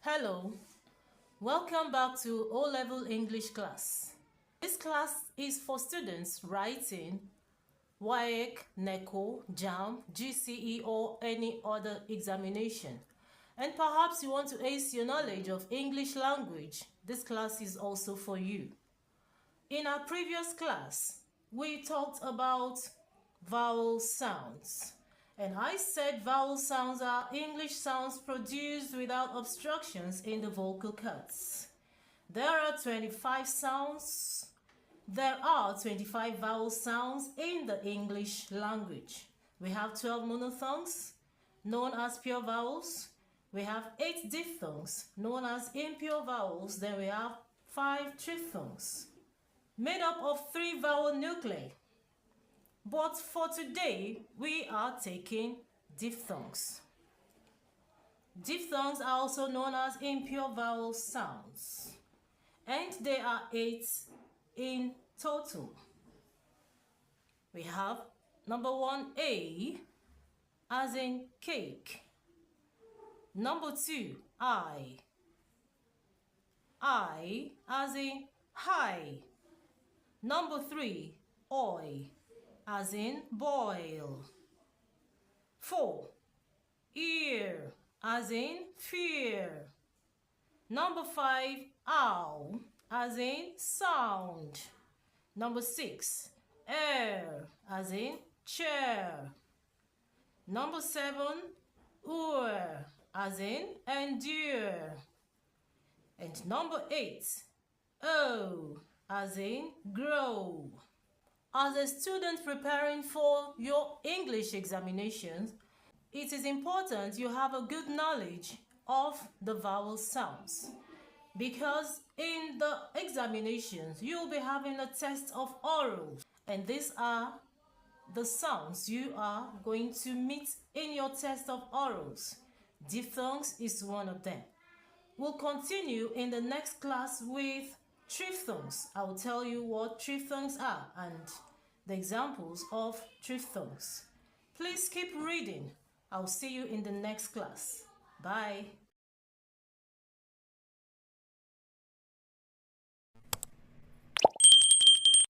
Hello, welcome back to O-Level English class. This class is for students writing WAEC, NECO, JAM, GCE or any other examination. And perhaps you want to ace your knowledge of English language. This class is also for you. In our previous class, we talked about vowel sounds. And I said vowel sounds are English sounds produced without obstructions in the vocal cords. There are 25 sounds. There are 25 vowel sounds in the English language. We have 12 monophthongs, known as pure vowels. We have 8 diphthongs, known as impure vowels. Then we have 5 triphthongs, made up of 3 vowel nuclei. But for today, we are taking diphthongs. Diphthongs are also known as impure vowel sounds, and there are 8 in total. We have number 1, A, as in cake. Number 2, I as in high. Number 3, oi, as in boil. 4, ear, as in fear. Number 5, ow, as in sound. Number 6, air, as in chair. Number 7, ur, as in endure. And number 8, o, as in grow. As a student preparing for your English examinations, it is important you have a good knowledge of the vowel sounds, because in the examinations you'll be having a test of oral, and these are the sounds you are going to meet in your test of orals. Diphthongs is one of them. We'll continue in the next class with triphthongs. I will tell you what triphthongs are and the examples of triphthongs. Please keep reading. I'll see you in the next class. Bye.